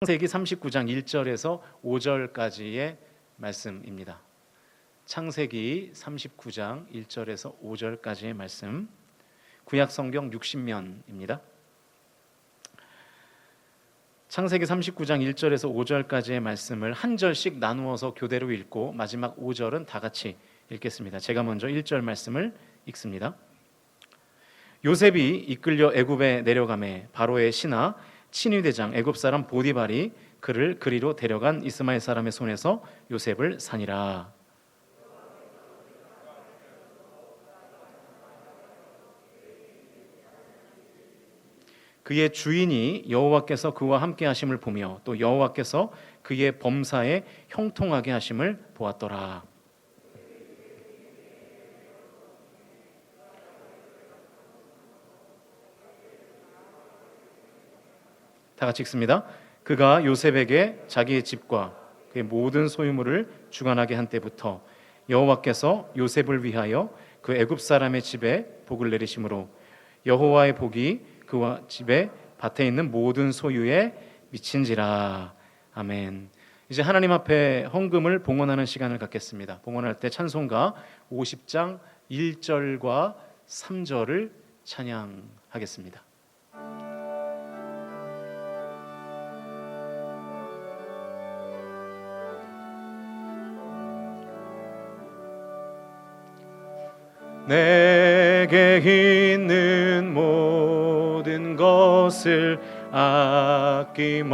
창세기 39장 1절에서 5절까지의 말씀입니다. 창세기 39장 1절에서 5절까지의 말씀, 구약 성경 60면입니다. 창세기 39장 1절에서 5절까지의 말씀을 한 절씩 나누어서 교대로 읽고 마지막 5절은 다 같이 읽겠습니다. 제가 먼저 1절 말씀을 읽습니다. 요셉이 이끌려 애굽에 내려가매 바로의 신하 친위대장 애굽 사람 보디발이 그를 그리로 데려간 이스마엘 사람의 손에서 요셉을 산이라. 그의 주인이 여호와께서 그와 함께 하심을 보며 또 여호와께서 그의 범사에 형통하게 하심을 보았더라. 다 같이 읽습니다. 그가 요셉에게 자기의 집과 그의 모든 소유물을 주관하게 한 때부터 여호와께서 요셉을 위하여 그 애굽 사람의 집에 복을 내리심으로 여호와의 복이 그와 집에 밭에 있는 모든 소유에 미친지라. 아멘. 이제 하나님 앞에 헌금을 봉헌하는 시간을 갖겠습니다. 봉헌할 때 찬송가 50장 1절과 3절을 찬양하겠습니다. 내게 있는 모든 것을 아낌없이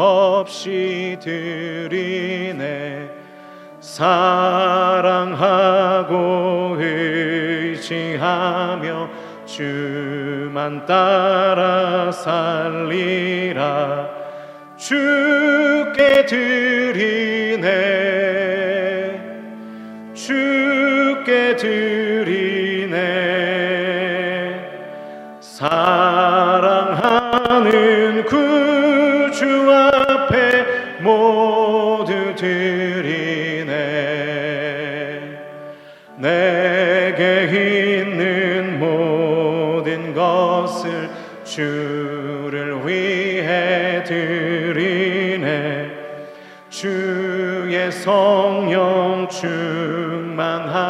드리네. 사랑하고 의지하며 주만 따라 살리라. 주께 드리네. 주께 드리네. 사랑하는 구주 앞에 모두 드리네. 내게 있는 모든 것을 주를 위해 드리네. 주의 성령 충만하게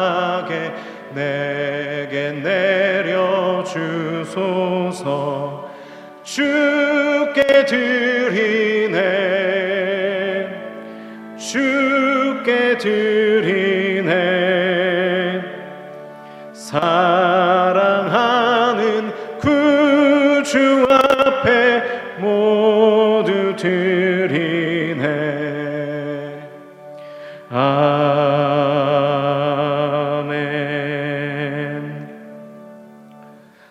내게 내려주소서. 주께 드리네. 주께 드리네. 사랑하는 구주 앞에 모두 드리네.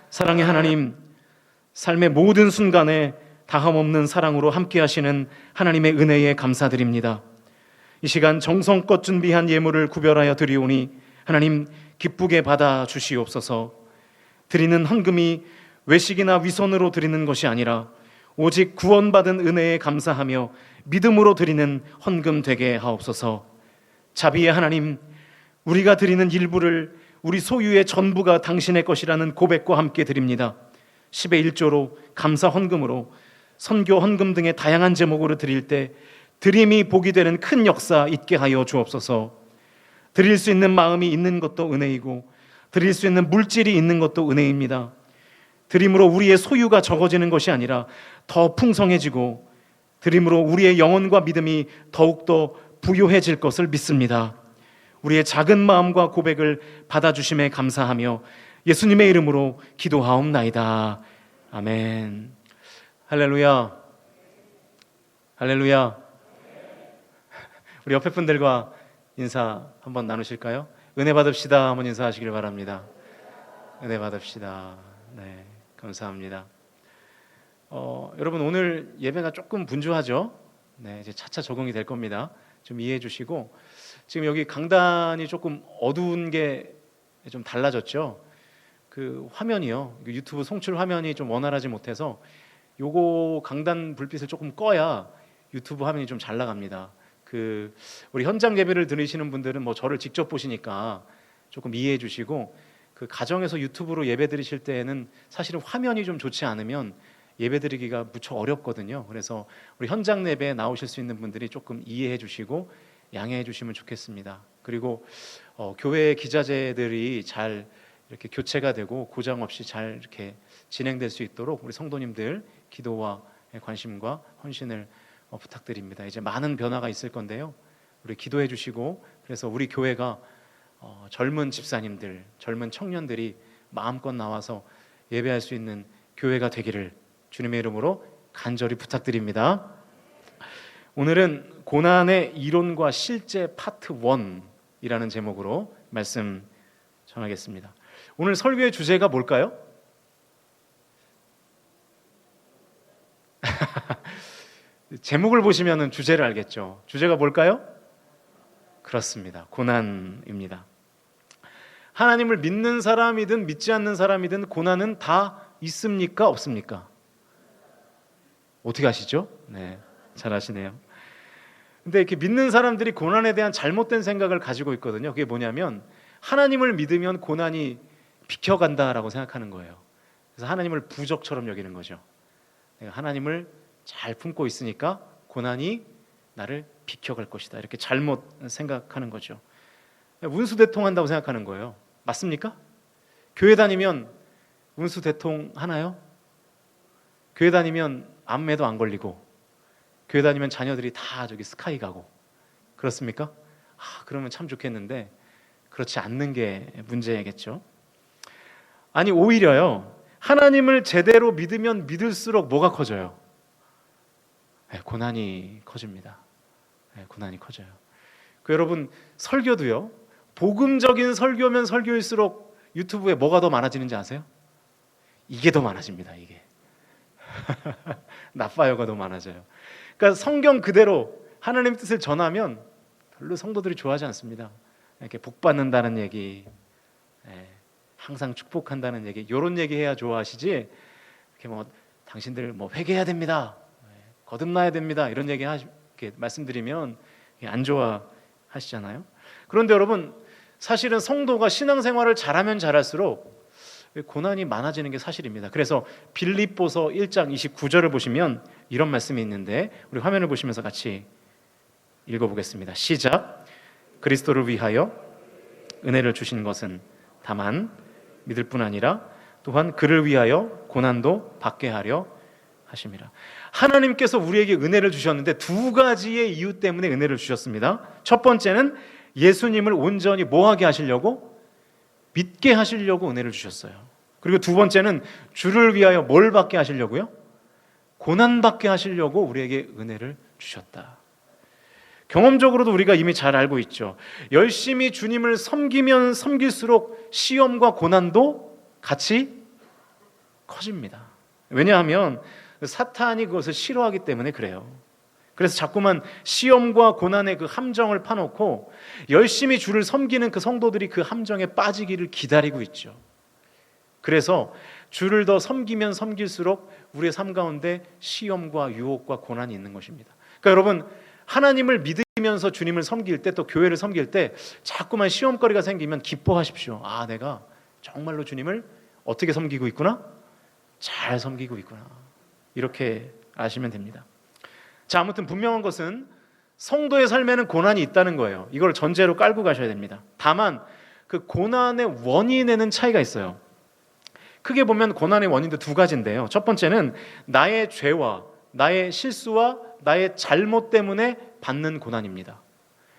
사랑의 하나님, 삶의 모든 순간에 다함없는 사랑으로 함께 하시는 하나님의 은혜에 감사드립니다. 이 시간 정성껏 준비한 예물을 구별하여 드리오니 하나님 기쁘게 받아 주시옵소서. 드리는 헌금이 외식이나 위선으로 드리는 것이 아니라 오직 구원받은 은혜에 감사하며 믿음으로 드리는 헌금 되게 하옵소서. 자비의 하나님, 우리가 드리는 일부를 우리 소유의 전부가 당신의 것이라는 고백과 함께 드립니다. 10의 1조로 감사 헌금으로 선교 헌금 등의 다양한 제목으로 드릴 때 드림이 복이 되는 큰 역사 있게 하여 주옵소서. 드릴 수 있는 마음이 있는 것도 은혜이고 드릴 수 있는 물질이 있는 것도 은혜입니다. 드림으로 우리의 소유가 적어지는 것이 아니라 더 풍성해지고 드림으로 우리의 영혼과 믿음이 더욱더 부요해질 것을 믿습니다. 우리의 작은 마음과 고백을 받아주심에 감사하며 예수님의 이름으로 기도하옵나이다. 아멘. 할렐루야. 할렐루야. 우리 옆에 분들과 인사 한번 나누실까요? 은혜 받읍시다. 한번 인사하시길 바랍니다. 은혜 받읍시다. 네, 감사합니다. 여러분 오늘 예배가 조금 분주하죠? 네, 이제 차차 적응이 될 겁니다. 좀 이해해 주시고, 지금 여기 강단이 조금 어두운 게 좀 달라졌죠. 그 화면이요, 유튜브 송출 화면이 좀 원활하지 못해서 요거 강단 불빛을 조금 꺼야 유튜브 화면이 좀 잘 나갑니다. 그 우리 현장 예배를 들으시는 분들은 뭐 저를 직접 보시니까 조금 이해해 주시고, 그 가정에서 유튜브로 예배 드리실 때에는 사실은 화면이 좀 좋지 않으면 예배드리기가 무척 어렵거든요. 그래서 우리 현장 예배에 나오실 수 있는 분들이 조금 이해해 주시고 양해해 주시면 좋겠습니다. 그리고 교회 기자재들이 잘 이렇게 교체가 되고 고장 없이 잘 이렇게 진행될 수 있도록 우리 성도님들 기도와 관심과 헌신을 부탁드립니다. 이제 많은 변화가 있을 건데요. 우리 기도해 주시고, 그래서 우리 교회가 젊은 집사님들, 젊은 청년들이 마음껏 나와서 예배할 수 있는 교회가 되기를 주님의 이름으로 간절히 부탁드립니다. 오늘은 고난의 이론과 실제 파트 1이라는 제목으로 말씀 전하겠습니다. 오늘 설교의 주제가 뭘까요? 제목을 보시면 주제를 알겠죠. 주제가 뭘까요? 그렇습니다. 고난입니다. 하나님을 믿는 사람이든 믿지 않는 사람이든 고난은 다 있습니까? 없습니까? 어떻게 아시죠? 네, 잘 아시네요. 근데 이렇게 믿는 사람들이 고난에 대한 잘못된 생각을 가지고 있거든요. 그게 뭐냐면 하나님을 믿으면 고난이 비켜간다라고 생각하는 거예요. 그래서 하나님을 부적처럼 여기는 거죠. 내가 하나님을 잘 품고 있으니까 고난이 나를 비켜갈 것이다, 이렇게 잘못 생각하는 거죠. 운수대통한다고 생각하는 거예요. 맞습니까? 교회 다니면 운수대통 하나요? 교회 다니면 암에도 안 걸리고, 교회 다니면 자녀들이 다 저기 스카이 가고, 그렇습니까? 그러면 참 좋겠는데 그렇지 않는 게 문제겠죠. 아니, 오히려요, 하나님을 제대로 믿으면 믿을수록 뭐가 커져요? 고난이 커집니다. 고난이 커져요. 여러분, 설교도요, 복음적인 설교면 설교일수록 유튜브에 뭐가 더 많아지는지 아세요? 이게 더 많아집니다. 이게 나빠요가 더 많아져요. 그러니까 성경 그대로 하나님의 뜻을 전하면 별로 성도들이 좋아하지 않습니다. 이렇게 복 받는다는 얘기, 항상 축복한다는 얘기, 이런 얘기 해야 좋아하시지, 이렇게 뭐 당신들 뭐 회개해야 됩니다, 거듭나야 됩니다, 이런 얘기 이렇게 말씀드리면 안 좋아하시잖아요. 그런데 여러분, 사실은 성도가 신앙생활을 잘하면 잘할수록 고난이 많아지는 게 사실입니다. 그래서 빌립보서 1장 29절을 보시면 이런 말씀이 있는데, 우리 화면을 보시면서 같이 읽어보겠습니다. 시작. 그리스도를 위하여 은혜를 주신 것은 다만 믿을 뿐 아니라 또한 그를 위하여 고난도 받게 하려 하심이라. 하나님께서 우리에게 은혜를 주셨는데 두 가지의 이유 때문에 은혜를 주셨습니다. 첫 번째는 예수님을 온전히 뭐하게 하시려고? 믿게 하시려고 은혜를 주셨어요. 그리고 두 번째는 주를 위하여 뭘 받게 하시려고요? 고난받게 하시려고 우리에게 은혜를 주셨다. 경험적으로도 우리가 이미 잘 알고 있죠. 열심히 주님을 섬기면 섬길수록 시험과 고난도 같이 커집니다. 왜냐하면 사탄이 그것을 싫어하기 때문에 그래요. 그래서 자꾸만 시험과 고난의 그 함정을 파놓고 열심히 주를 섬기는 그 성도들이 그 함정에 빠지기를 기다리고 있죠. 그래서 주를 더 섬기면 섬길수록 우리의 삶 가운데 시험과 유혹과 고난이 있는 것입니다. 그러니까 여러분, 하나님을 믿으면서 주님을 섬길 때, 또 교회를 섬길 때 자꾸만 시험거리가 생기면 기뻐하십시오. 내가 정말로 주님을 어떻게 섬기고 있구나? 잘 섬기고 있구나. 이렇게 아시면 됩니다. 자, 아무튼 분명한 것은 성도의 삶에는 고난이 있다는 거예요. 이걸 전제로 깔고 가셔야 됩니다. 다만 그 고난의 원인에는 차이가 있어요. 크게 보면 고난의 원인도 두 가지인데요. 첫 번째는 나의 죄와 나의 실수와 나의 잘못 때문에 받는 고난입니다.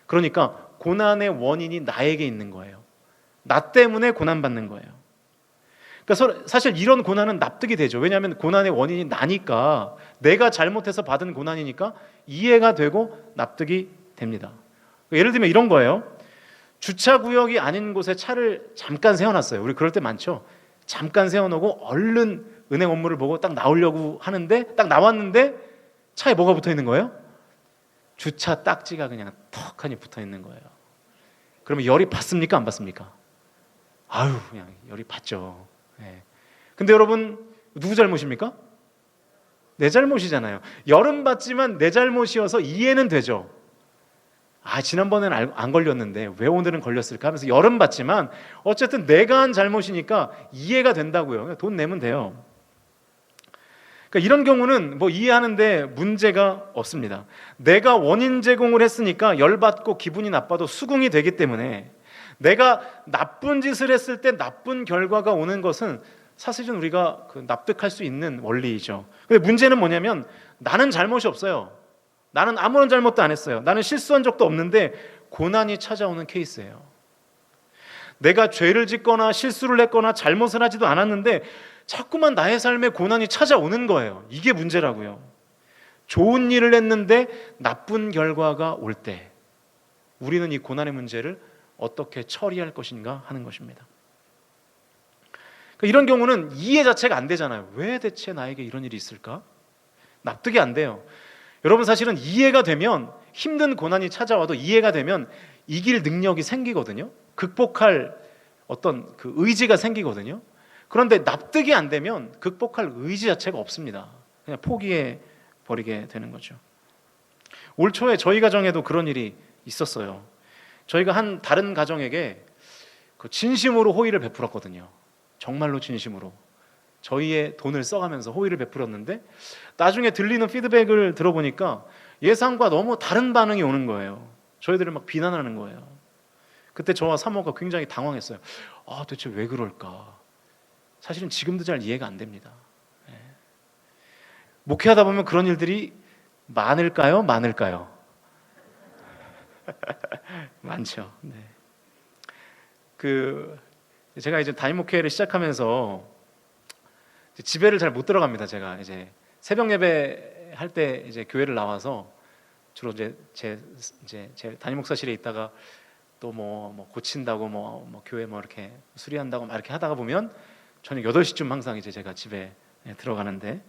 그러니까 고난의 원인이 나에게 있는 거예요. 나 때문에 고난받는 거예요. 그러니까 사실 이런 고난은 납득이 되죠. 왜냐하면 고난의 원인이 나니까, 내가 잘못해서 받은 고난이니까 이해가 되고 납득이 됩니다. 예를 들면 이런 거예요. 주차구역이 아닌 곳에 차를 잠깐 세워놨어요. 우리 그럴 때 많죠. 잠깐 세워놓고 얼른 은행 업무를 보고 딱 나오려고 하는데, 딱 나왔는데 차에 뭐가 붙어있는 거예요? 주차 딱지가 그냥 턱하니 붙어있는 거예요. 그러면 열이 받습니까? 안 받습니까? 그냥 열이 받죠. 근데 여러분, 누구 잘못입니까? 내 잘못이잖아요. 열은 받지만 내 잘못이어서 이해는 되죠. 지난번에는 안 걸렸는데 왜 오늘은 걸렸을까 하면서 열은 받지만 어쨌든 내가 한 잘못이니까 이해가 된다고요. 돈 내면 돼요. 그러니까 이런 경우는 뭐 이해하는데 문제가 없습니다. 내가 원인 제공을 했으니까 열받고 기분이 나빠도 수긍이 되기 때문에, 내가 나쁜 짓을 했을 때 나쁜 결과가 오는 것은 사실은 우리가 납득할 수 있는 원리이죠. 근데 문제는 뭐냐면, 나는 잘못이 없어요. 나는 아무런 잘못도 안 했어요. 나는 실수한 적도 없는데 고난이 찾아오는 케이스예요. 내가 죄를 짓거나 실수를 했거나 잘못을 하지도 않았는데 자꾸만 나의 삶에 고난이 찾아오는 거예요. 이게 문제라고요. 좋은 일을 했는데 나쁜 결과가 올 때 우리는 이 고난의 문제를 어떻게 처리할 것인가 하는 것입니다. 그러니까 이런 경우는 이해 자체가 안 되잖아요. 왜 대체 나에게 이런 일이 있을까? 납득이 안 돼요. 여러분, 사실은 이해가 되면, 힘든 고난이 찾아와도 이해가 되면 이길 능력이 생기거든요. 극복할 어떤 그 의지가 생기거든요. 그런데 납득이 안 되면 극복할 의지 자체가 없습니다. 그냥 포기해 버리게 되는 거죠. 올 초에 저희 가정에도 그런 일이 있었어요. 저희가 한 다른 가정에게 진심으로 호의를 베풀었거든요. 정말로 진심으로 저희의 돈을 써가면서 호의를 베풀었는데, 나중에 들리는 피드백을 들어보니까 예상과 너무 다른 반응이 오는 거예요. 저희들을 막 비난하는 거예요. 그때 저와 사모가 굉장히 당황했어요. 도대체 왜 그럴까? 사실은 지금도 잘 이해가 안 됩니다. 목회하다 보면 그런 일들이 많을까요? 많죠. 네. 제가 이제 담임 목회를 시작하면서 집에를 잘 못 들어갑니다. 제가 이제 새벽 예배 할 때 이제 교회를 나와서 주로 이제 제 담임 목사실에 있다가 또 뭐 고친다고 뭐 교회 뭐 이렇게 수리한다고 막 이렇게 하다가 보면 저녁 8시쯤 항상 이제 제가 집에 들어가는데,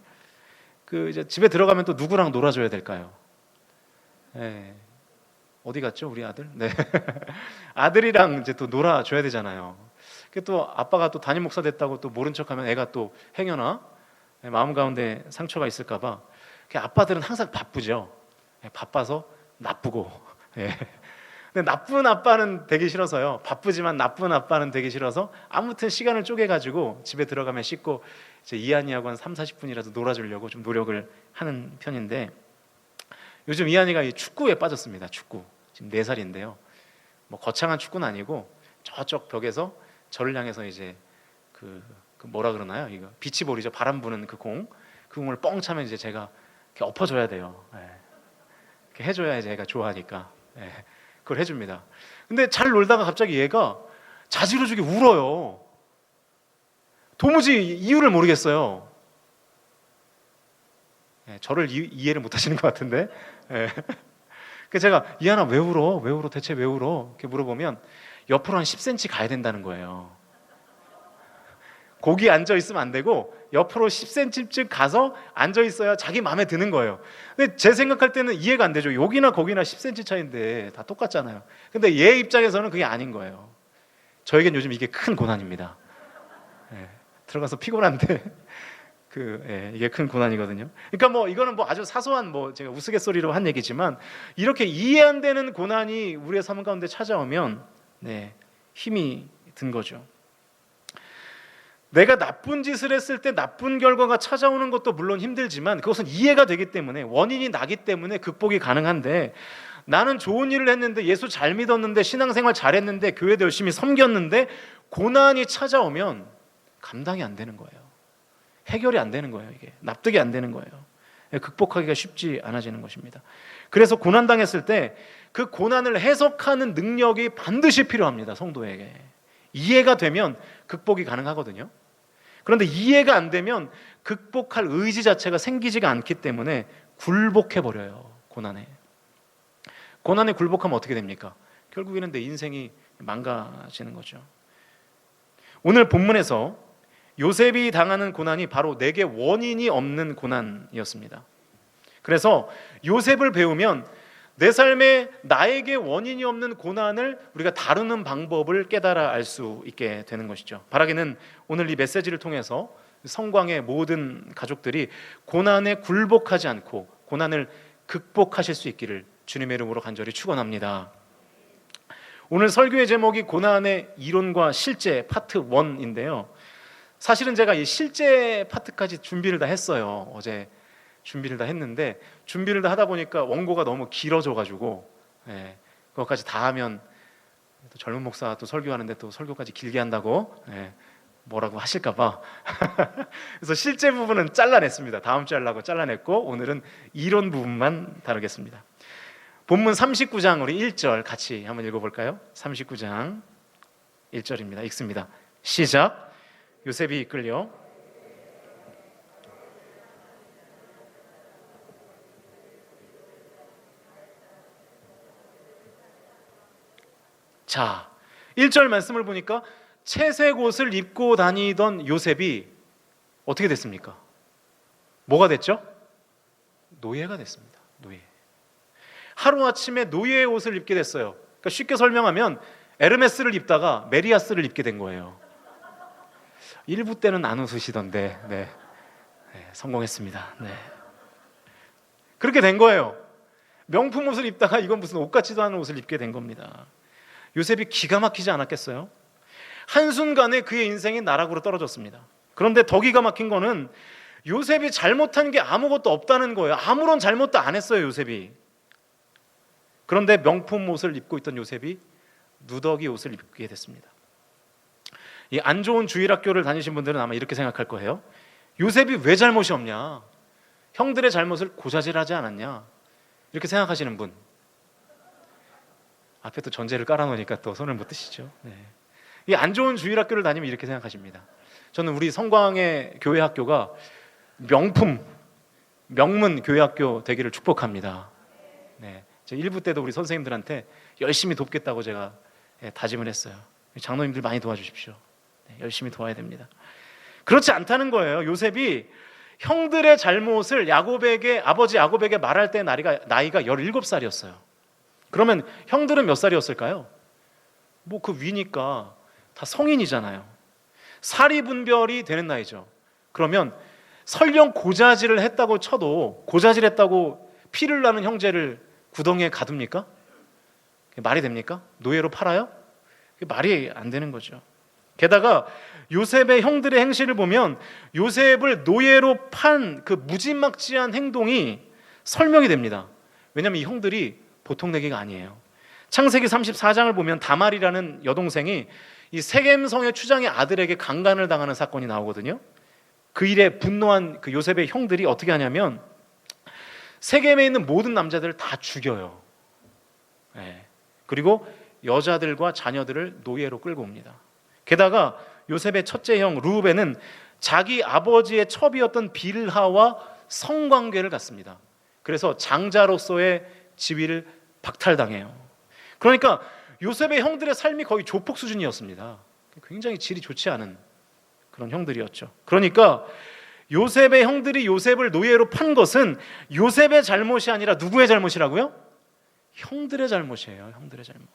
이제 집에 들어가면 또 누구랑 놀아줘야 될까요? 네. 어디 갔죠, 우리 아들? 네. 아들이랑 이제 또 놀아줘야 되잖아요. 또 아빠가 또 담임 목사 됐다고 또 모른 척하면 애가 또 행여나 마음 가운데 상처가 있을까봐, 아빠들은 항상 바쁘죠. 바빠서 나쁘고. 근데 나쁜 아빠는 되기 싫어서요. 바쁘지만 나쁜 아빠는 되기 싫어서 아무튼 시간을 쪼개가지고 집에 들어가면 씻고 이제 이한이하고 한 30-40분이라도 놀아주려고 좀 노력을 하는 편인데, 요즘 이한이가 축구에 빠졌습니다. 축구. 지금 4살인데요. 뭐 거창한 축구는 아니고 저쪽 벽에서 저를 향해서 이제 그 뭐라 그러나요? 이거 비치볼이죠. 바람 부는 그 공을 뻥 차면 이제 제가 이렇게 엎어줘야 돼요. 이렇게 해줘야 이제 애가 좋아하니까. 그걸 해줍니다. 근데 잘 놀다가 갑자기 얘가 자지러지게 울어요. 도무지 이유를 모르겠어요. 저를 이해를 못 하시는 것 같은데. 그래서 제가 이하나 왜 울어? 대체 왜 울어? 이렇게 물어보면 옆으로 한 10cm 가야 된다는 거예요. 거기 앉아 있으면 안 되고 옆으로 10cm쯤 가서 앉아 있어야 자기 마음에 드는 거예요. 근데 제 생각할 때는 이해가 안 되죠. 여기나 거기나 10cm 차이인데 다 똑같잖아요. 근데 얘 입장에서는 그게 아닌 거예요. 저에겐 요즘 이게 큰 고난입니다. 들어가서 피곤한데 이게 큰 고난이거든요. 그러니까 뭐 이거는 뭐 아주 사소한 제가 우스갯소리로 한 얘기지만, 이렇게 이해 안 되는 고난이 우리의 삶 가운데 찾아오면 힘이 든 거죠. 내가 나쁜 짓을 했을 때 나쁜 결과가 찾아오는 것도 물론 힘들지만 그것은 이해가 되기 때문에, 원인이 나기 때문에 극복이 가능한데, 나는 좋은 일을 했는데, 예수 잘 믿었는데, 신앙생활 잘했는데, 교회도 열심히 섬겼는데 고난이 찾아오면 감당이 안 되는 거예요. 해결이 안 되는 거예요. 이게 납득이 안 되는 거예요. 극복하기가 쉽지 않아지는 것입니다. 그래서 고난당했을 때 그 고난을 해석하는 능력이 반드시 필요합니다. 성도에게. 이해가 되면 극복이 가능하거든요. 그런데 이해가 안 되면 극복할 의지 자체가 생기지가 않기 때문에 굴복해버려요. 고난에 굴복하면 어떻게 됩니까? 결국에는 내 인생이 망가지는 거죠. 오늘 본문에서 요셉이 당하는 고난이 바로 내게 원인이 없는 고난이었습니다. 그래서 요셉을 배우면 내 삶에 나에게 원인이 없는 고난을 우리가 다루는 방법을 깨달아 알 수 있게 되는 것이죠. 바라기는 오늘 이 메시지를 통해서 성광의 모든 가족들이 고난에 굴복하지 않고 고난을 극복하실 수 있기를 주님의 이름으로 간절히 축원합니다. 오늘 설교의 제목이 고난의 이론과 실제 파트 1인데요. 사실은 제가 이 실제 파트까지 준비를 다 했어요. 어제 준비를 다 했는데 준비를 다 하다 보니까 원고가 너무 길어져가지고 그것까지 다 하면 또 젊은 목사 또 설교하는데 또 설교까지 길게 한다고 뭐라고 하실까봐 그래서 실제 부분은 잘라냈습니다. 다음 주에 하려고 잘라냈고 오늘은 이론 부분만 다루겠습니다. 본문 39장 우리 1절 같이 한번 읽어볼까요? 39장 1절입니다. 읽습니다. 시작. 요셉이 이끌려 자, 1절 말씀을 보니까 채색 옷을 입고 다니던 요셉이 어떻게 됐습니까? 뭐가 됐죠? 노예가 됐습니다. 노예. 하루아침에 노예의 옷을 입게 됐어요. 그러니까 쉽게 설명하면 에르메스를 입다가 메리아스를 입게 된 거예요. 1부 때는 안 웃으시던데 성공했습니다. 그렇게 된 거예요. 명품 옷을 입다가 이건 무슨 옷 같지도 않은 옷을 입게 된 겁니다. 요셉이 기가 막히지 않았겠어요? 한순간에 그의 인생이 나락으로 떨어졌습니다. 그런데 더 기가 막힌 거는 요셉이 잘못한 게 아무것도 없다는 거예요. 아무런 잘못도 안 했어요, 요셉이. 그런데 명품 옷을 입고 있던 요셉이 누더기 옷을 입게 됐습니다. 이 안 좋은 주일학교를 다니신 분들은 아마 이렇게 생각할 거예요. 요셉이 왜 잘못이 없냐? 형들의 잘못을 고자질하지 않았냐? 이렇게 생각하시는 분. 앞에 또 전제를 깔아놓으니까 또 손을 못 드시죠. 이 안 좋은 주일학교를 다니면 이렇게 생각하십니다. 저는 우리 성광의 교회 학교가 명문 교회학교 되기를 축복합니다. 제 1부 때도 우리 선생님들한테 열심히 돕겠다고 제가 다짐을 했어요. 장로님들 많이 도와주십시오. 열심히 도와야 됩니다. 그렇지 않다는 거예요. 요셉이 형들의 잘못을 아버지 야곱에게 말할 때 나이가 17살이었어요. 그러면 형들은 몇 살이었을까요? 뭐 그 위니까 다 성인이잖아요. 사리분별이 되는 나이죠. 그러면 설령 고자질을 했다고 쳐도 고자질했다고 피를 나는 형제를 구덩이에 가둡니까? 말이 됩니까? 노예로 팔아요? 말이 안 되는 거죠. 게다가 요셉의 형들의 행실을 보면 요셉을 노예로 판 그 무지막지한 행동이 설명이 됩니다. 왜냐하면 이 형들이 보통 내기가 아니에요. 창세기 34장을 보면 다말이라는 여동생이 이 세겜성의 추장의 아들에게 강간을 당하는 사건이 나오거든요. 그 일에 분노한 그 요셉의 형들이 어떻게 하냐면 세겜에 있는 모든 남자들을 다 죽여요. 그리고 여자들과 자녀들을 노예로 끌고 옵니다. 게다가 요셉의 첫째 형 르우벤은 자기 아버지의 첩이었던 빌하와 성관계를 갖습니다. 그래서 장자로서의 지위를 박탈당해요. 그러니까 요셉의 형들의 삶이 거의 조폭 수준이었습니다. 굉장히 질이 좋지 않은 그런 형들이었죠. 그러니까 요셉의 형들이 요셉을 노예로 판 것은 요셉의 잘못이 아니라 누구의 잘못이라고요? 형들의 잘못이에요. 형들의 잘못.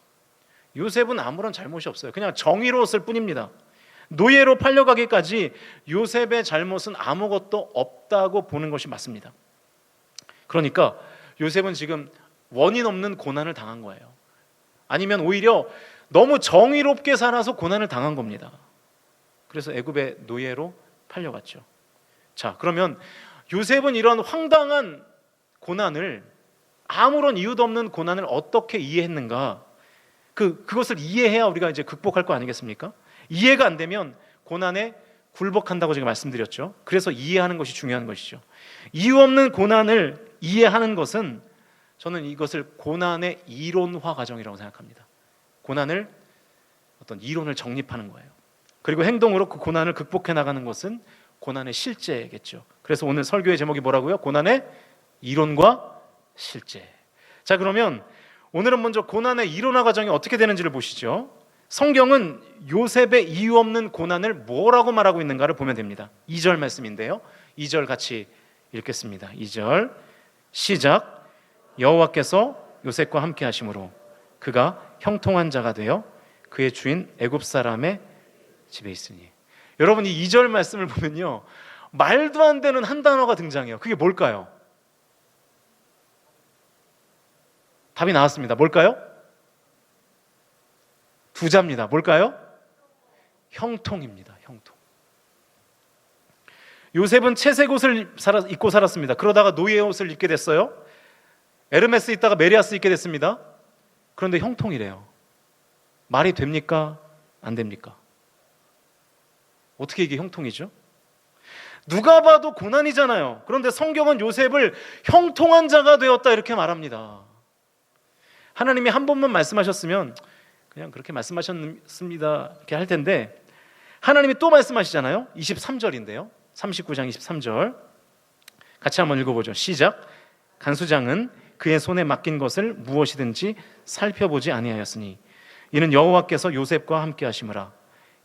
요셉은 아무런 잘못이 없어요. 그냥 정의로웠을 뿐입니다. 노예로 팔려가기까지 요셉의 잘못은 아무것도 없다고 보는 것이 맞습니다. 그러니까 요셉은 지금 원인 없는 고난을 당한 거예요. 아니면 오히려 너무 정의롭게 살아서 고난을 당한 겁니다. 그래서 애굽의 노예로 팔려갔죠. 자, 그러면 요셉은 이런 황당한 고난을, 아무런 이유도 없는 고난을 어떻게 이해했는가? 그것을 이해해야 우리가 이제 극복할 거 아니겠습니까? 이해가 안 되면 고난에 굴복한다고 제가 말씀드렸죠. 그래서 이해하는 것이 중요한 것이죠. 이유 없는 고난을 이해하는 것은 저는 이것을 고난의 이론화 과정이라고 생각합니다. 고난을 어떤 이론을 정립하는 거예요. 그리고 행동으로 그 고난을 극복해 나가는 것은 고난의 실제겠죠. 그래서 오늘 설교의 제목이 뭐라고요? 고난의 이론과 실제. 자, 그러면 오늘은 먼저 고난의 이론화 과정이 어떻게 되는지를 보시죠. 성경은 요셉의 이유 없는 고난을 뭐라고 말하고 있는가를 보면 됩니다. 2절 말씀인데요. 2절 같이 읽겠습니다. 2절 시작. 여호와께서 요셉과 함께 하심으로 그가 형통한 자가 되어 그의 주인 애굽 사람의 집에 있으니. 여러분, 이 2절 말씀을 보면요, 말도 안 되는 한 단어가 등장해요. 그게 뭘까요? 답이 나왔습니다. 뭘까요? 두 자입니다. 뭘까요? 형통입니다. 형통. 요셉은 채색 옷을 입고 살았습니다. 그러다가 노예 옷을 입게 됐어요. 에르메스 있다가 메리아스 입게 됐습니다. 그런데 형통이래요. 말이 됩니까? 안 됩니까? 어떻게 이게 형통이죠? 누가 봐도 고난이잖아요. 그런데 성경은 요셉을 형통한 자가 되었다 이렇게 말합니다. 하나님이 한 번만 말씀하셨으면 그냥 그렇게 말씀하셨습니다 이렇게 할 텐데, 하나님이 또 말씀하시잖아요. 23절인데요 39장 23절 같이 한번 읽어보죠. 시작. 간수장은 그의 손에 맡긴 것을 무엇이든지 살펴보지 아니하였으니 이는 여호와께서 요셉과 함께 하심이라.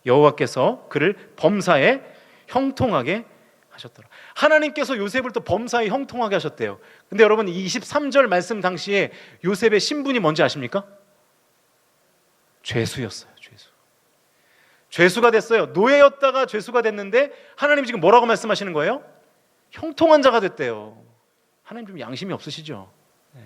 여호와께서 그를 범사에 형통하게 하셨더라. 하나님께서 요셉을 또 범사에 형통하게 하셨대요. 근데 여러분, 이 23절 말씀 당시에 요셉의 신분이 뭔지 아십니까? 죄수였어요. 죄수가 됐어요. 노예였다가 죄수가 됐는데 하나님 지금 뭐라고 말씀하시는 거예요? 형통한 자가 됐대요. 하나님 좀 양심이 없으시죠? 네.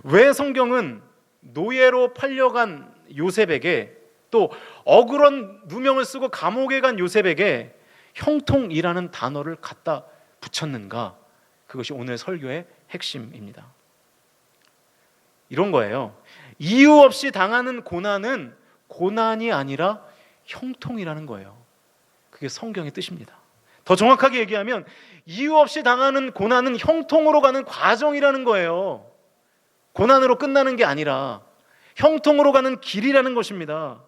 왜 성경은 노예로 팔려간 요셉에게, 또 억울한 누명을 쓰고 감옥에 간 요셉에게 형통이라는 단어를 갖다 붙였는가? 그것이 오늘 설교의 핵심입니다. 이런 거예요. 이유 없이 당하는 고난은 고난이 아니라 형통이라는 거예요. 그게 성경의 뜻입니다. 더 정확하게 얘기하면 이유 없이 당하는 고난은 형통으로 가는 과정이라는 거예요. 고난으로 끝나는 게 아니라 형통으로 가는 길이라는 것입니다.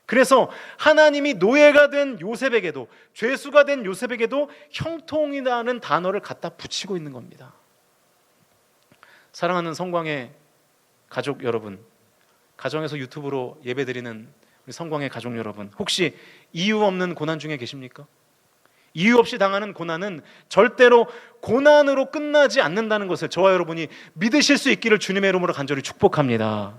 그래서 하나님이 노예가 된 요셉에게도, 죄수가 된 요셉에게도 형통이라는 단어를 갖다 붙이고 있는 겁니다. 사랑하는 성광의 가족 여러분, 가정에서 유튜브로 예배드리는 우리 성광의 가족 여러분, 혹시 이유 없는 고난 중에 계십니까? 이유 없이 당하는 고난은 절대로 고난으로 끝나지 않는다는 것을 저와 여러분이 믿으실 수 있기를 주님의 이름으로 간절히 축복합니다.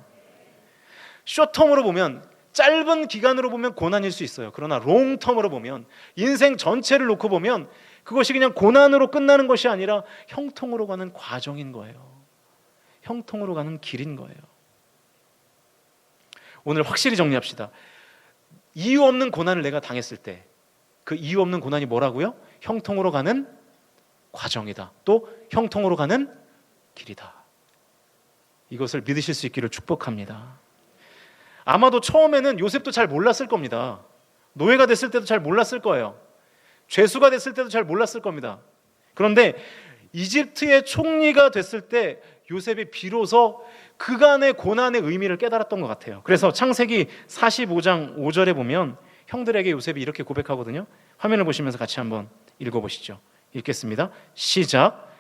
숏텀으로 보면, 짧은 기간으로 보면 고난일 수 있어요. 그러나 롱텀으로 보면, 인생 전체를 놓고 보면 그것이 그냥 고난으로 끝나는 것이 아니라 형통으로 가는 과정인 거예요. 형통으로 가는 길인 거예요. 오늘 확실히 정리합시다. 이유 없는 고난을 내가 당했을 때 그 이유 없는 고난이 뭐라고요? 형통으로 가는 과정이다. 또 형통으로 가는 길이다. 이것을 믿으실 수 있기를 축복합니다. 아마도 처음에는 요셉도 잘 몰랐을 겁니다. 노예가 됐을 때도 잘 몰랐을 거예요. 죄수가 됐을 때도 잘 몰랐을 겁니다. 그런데 이집트의 총리가 됐을 때 요셉이 비로소 그간의 고난의 의미를 깨달았던 것 같아요. 그래서 창세기 45장 5절에 보면 형들에게 요셉이 이렇게 고백하거든요. 화면을 보시면서 같이 한번 읽어보시죠. 읽겠습니다. 시작.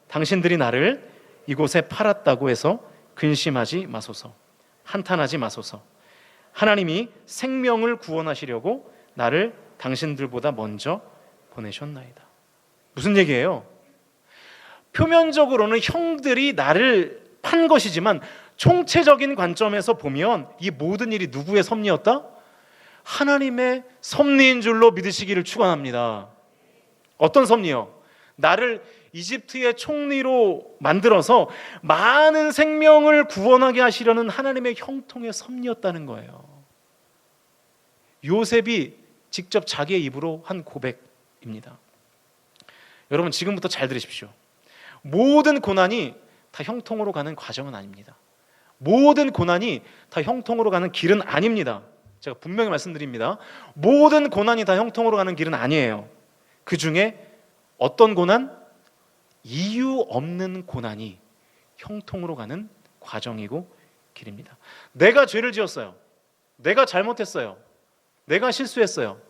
당신들이 나를 이곳에 팔았다고 해서 근심하지 마소서. 한탄하지 마소서. 하나님이 생명을 구원하시려고 나를 당신들보다 먼저 보내셨나이다. 무슨 얘기예요? 표면적으로는 형들이 나를 판 것이지만 총체적인 관점에서 보면 이 모든 일이 누구의 섭리였다? 하나님의 섭리인 줄로 믿으시기를 축원합니다. 어떤 섭리요? 나를 이집트의 총리로 만들어서 많은 생명을 구원하게 하시려는 하나님의 형통의 섭리였다는 거예요. 요셉이 직접 자기의 입으로 한 고백입니다. 여러분, 지금부터 잘 들으십시오. 모든 고난이 다 형통으로 가는 과정은 아닙니다. 모든 고난이 다 형통으로 가는 길은 아닙니다. 제가 분명히 말씀드립니다. 모든 고난이 다 형통으로 가는 길은 아니에요. 그 중에 어떤 고난? 이유 없는 고난이 형통으로 가는 과정이고 길입니다. 내가 죄를 지었어요. 내가 잘못했어요. 내가 실수했어요.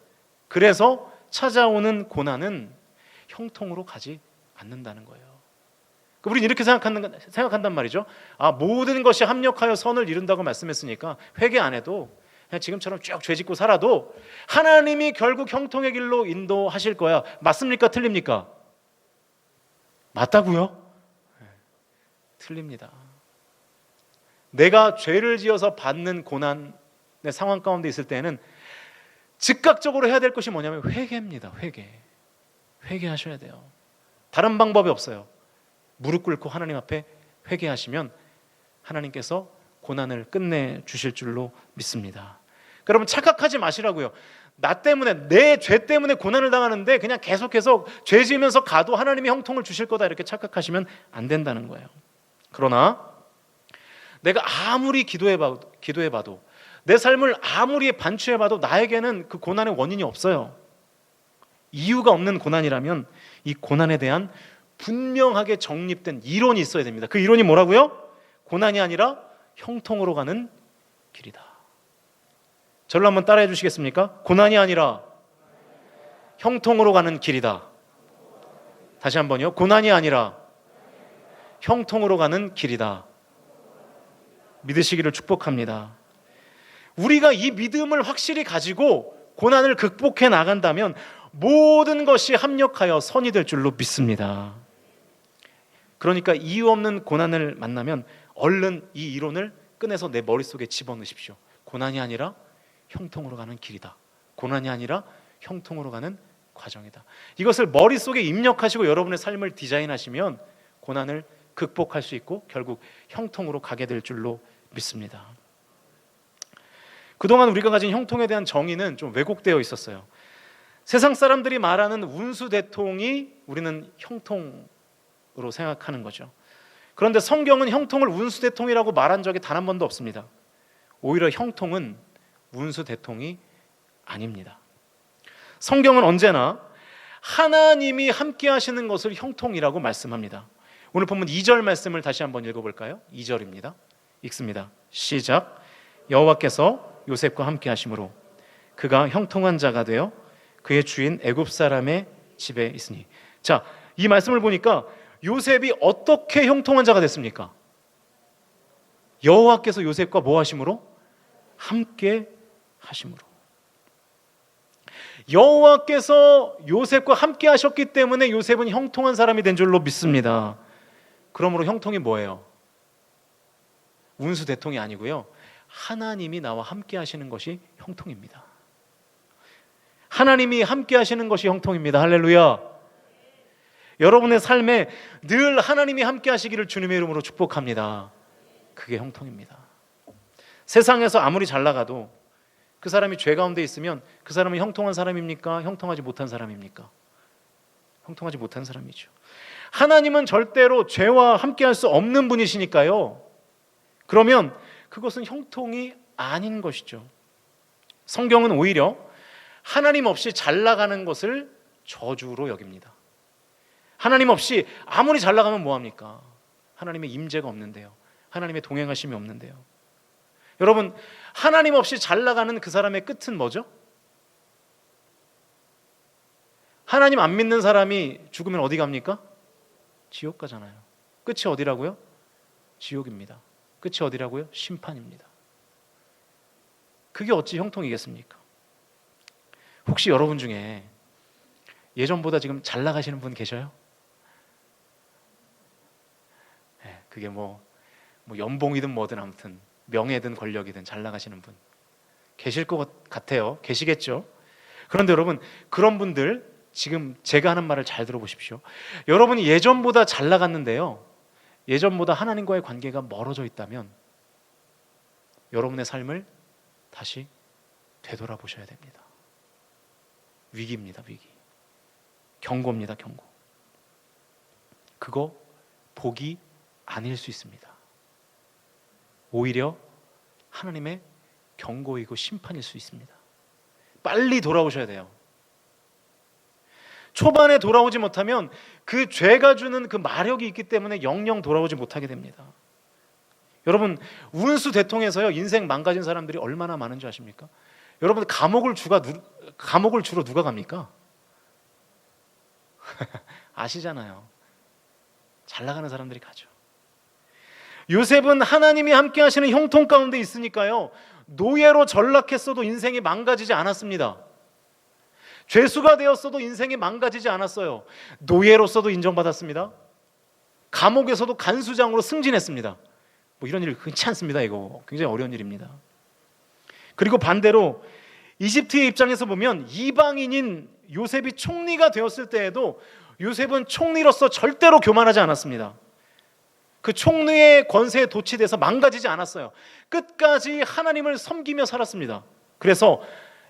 그래서 찾아오는 고난은 형통으로 가지 않는다는 거예요. 우리는 이렇게 생각한단 말이죠. 모든 것이 합력하여 선을 이룬다고 말씀했으니까 회개 안 해도 그냥 지금처럼 쭉 죄 짓고 살아도 하나님이 결국 형통의 길로 인도하실 거야. 맞습니까? 틀립니까? 맞다고요? 틀립니다. 내가 죄를 지어서 받는 고난의 상황 가운데 있을 때는 즉각적으로 해야 될 것이 뭐냐면 회개입니다. 회개하셔야 돼요. 다른 방법이 없어요. 무릎 꿇고 하나님 앞에 회개하시면 하나님께서 고난을 끝내주실 줄로 믿습니다. 여러분, 착각하지 마시라고요. 나 때문에, 내 죄 때문에 고난을 당하는데 그냥 계속해서 죄 지으면서 가도 하나님이 형통을 주실 거다 이렇게 착각하시면 안 된다는 거예요. 그러나 내가 아무리 기도해봐도 내 삶을 아무리 반추해봐도 나에게는 그 고난의 원인이 없어요. 이유가 없는 고난이라면 이 고난에 대한 분명하게 정립된 이론이 있어야 됩니다. 그 이론이 뭐라고요? 고난이 아니라 형통으로 가는 길이다. 저를 한번 따라해 주시겠습니까? 고난이 아니라 형통으로 가는 길이다. 다시 한번요. 고난이 아니라 형통으로 가는 길이다. 믿으시기를 축복합니다. 우리가 이 믿음을 확실히 가지고 고난을 극복해 나간다면 모든 것이 합력하여 선이 될 줄로 믿습니다. 그러니까 이유 없는 고난을 만나면 얼른 이 이론을 꺼내서 내 머릿속에 집어넣으십시오. 고난이 아니라 형통으로 가는 길이다. 고난이 아니라 형통으로 가는 과정이다. 이것을 머릿속에 입력하시고 여러분의 삶을 디자인하시면 고난을 극복할 수 있고 결국 형통으로 가게 될 줄로 믿습니다. 그동안 우리가 가진 형통에 대한 정의는 좀 왜곡되어 있었어요. 세상 사람들이 말하는 운수대통이 우리는 형통으로 생각하는 거죠. 그런데 성경은 형통을 운수대통이라고 말한 적이 단 한 번도 없습니다. 오히려 형통은 운수대통이 아닙니다. 성경은 언제나 하나님이 함께 하시는 것을 형통이라고 말씀합니다. 오늘 본문 2절 말씀을 다시 한번 읽어볼까요? 2절입니다. 읽습니다. 시작. 여호와께서 요셉과 함께 하심으로 그가 형통한 자가 되어 그의 주인 애굽 사람의 집에 있으니. 자, 이 말씀을 보니까 요셉이 어떻게 형통한 자가 됐습니까? 여호와께서 요셉과 뭐 하심으로? 함께 하심으로. 여호와께서 요셉과 함께 하셨기 때문에 요셉은 형통한 사람이 된 줄로 믿습니다. 그러므로 형통이 뭐예요? 운수대통이 아니고요, 하나님이 나와 함께 하시는 것이 형통입니다. 하나님이 함께 하시는 것이 형통입니다. 할렐루야. 여러분의 삶에 늘 하나님이 함께 하시기를 주님의 이름으로 축복합니다. 그게 형통입니다. 세상에서 아무리 잘 나가도 그 사람이 죄 가운데 있으면 그 사람은 형통한 사람입니까? 형통하지 못한 사람입니까? 형통하지 못한 사람이죠. 하나님은 절대로 죄와 함께 할 수 없는 분이시니까요. 그러면 그것은 형통이 아닌 것이죠. 성경은 오히려 하나님 없이 잘 나가는 것을 저주로 여깁니다. 하나님 없이 아무리 잘 나가면 뭐합니까? 하나님의 임재가 없는데요, 하나님의 동행하심이 없는데요. 여러분, 하나님 없이 잘 나가는 그 사람의 끝은 뭐죠? 하나님 안 믿는 사람이 죽으면 어디 갑니까? 지옥 가잖아요. 끝이 어디라고요? 지옥입니다. 끝이 어디라고요? 심판입니다. 그게 어찌 형통이겠습니까? 혹시 여러분 중에 예전보다 지금 잘 나가시는 분 계셔요? 네, 그게 뭐 연봉이든 뭐든 아무튼 명예든 권력이든 잘 나가시는 분 계실 것 같아요. 계시겠죠? 그런데 여러분, 그런 분들 지금 제가 하는 말을 잘 들어보십시오. 여러분이 예전보다 잘 나갔는데요, 예전보다 하나님과의 관계가 멀어져 있다면 여러분의 삶을 다시 되돌아보셔야 됩니다. 위기입니다. 위기. 경고입니다. 경고. 그거 복이 아닐 수 있습니다. 오히려 하나님의 경고이고 심판일 수 있습니다. 빨리 돌아오셔야 돼요. 초반에 돌아오지 못하면 그 죄가 주는 그 마력이 있기 때문에 영영 돌아오지 못하게 됩니다. 여러분, 운수 대통에서요 인생 망가진 사람들이 얼마나 많은 줄 아십니까? 여러분, 감옥을 주로 누가 갑니까? 아시잖아요. 잘 나가는 사람들이 가죠. 요셉은 하나님이 함께 하시는 형통 가운데 있으니까요, 노예로 전락했어도 인생이 망가지지 않았습니다. 죄수가 되었어도 인생이 망가지지 않았어요. 노예로서도 인정받았습니다. 감옥에서도 간수장으로 승진했습니다. 뭐 이런 일 흔치 않습니다. 이거 굉장히 어려운 일입니다. 그리고 반대로 이집트의 입장에서 보면 이방인인 요셉이 총리가 되었을 때에도 요셉은 총리로서 절대로 교만하지 않았습니다. 그 총리의 권세에 도취돼서 망가지지 않았어요. 끝까지 하나님을 섬기며 살았습니다. 그래서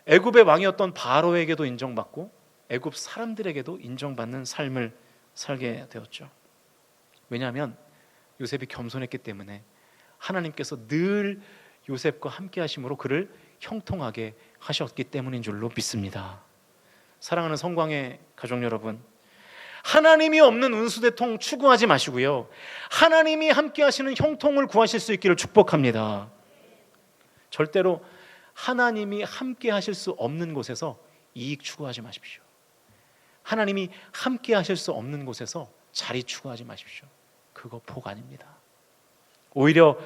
애굽의 왕이었던 바로에게도 인정받고 애굽 사람들에게도 인정받는 삶을 살게 되었죠. 왜냐하면 요셉이 겸손했기 때문에 하나님께서 늘 요셉과 함께 하심으로 그를 형통하게 하셨기 때문인 줄로 믿습니다. 사랑하는 성광의 가족 여러분, 하나님이 없는 운수대통 추구하지 마시고요, 하나님이 함께 하시는 형통을 구하실 수 있기를 축복합니다. 절대로 하나님이 함께 하실 수 없는 곳에서 이익 추구하지 마십시오. 하나님이 함께 하실 수 없는 곳에서 자리 추구하지 마십시오. 그거 복 아닙니다. 오히려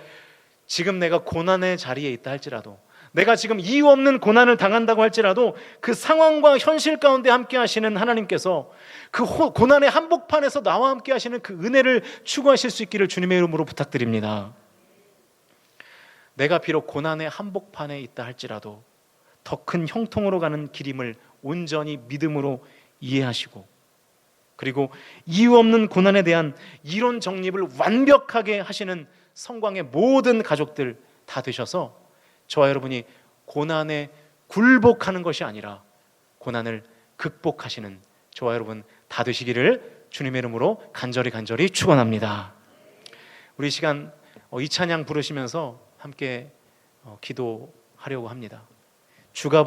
지금 내가 고난의 자리에 있다 할지라도, 내가 지금 이유 없는 고난을 당한다고 할지라도 그 상황과 현실 가운데 함께 하시는 하나님께서 그 고난의 한복판에서 나와 함께 하시는 그 은혜를 추구하실 수 있기를 주님의 이름으로 부탁드립니다. 내가 비록 고난의 한복판에 있다 할지라도 더 큰 형통으로 가는 길임을 온전히 믿음으로 이해하시고, 그리고 이유 없는 고난에 대한 이론 정립을 완벽하게 하시는 성광의 모든 가족들 다 되셔서 저와 여러분이 고난에 굴복하는 것이 아니라 고난을 극복하시는 저와 여러분 다 되시기를 주님의 이름으로 간절히 축원합니다. 우리 시간 이 찬양 부르시면서 함께 기도하려고 합니다. 주가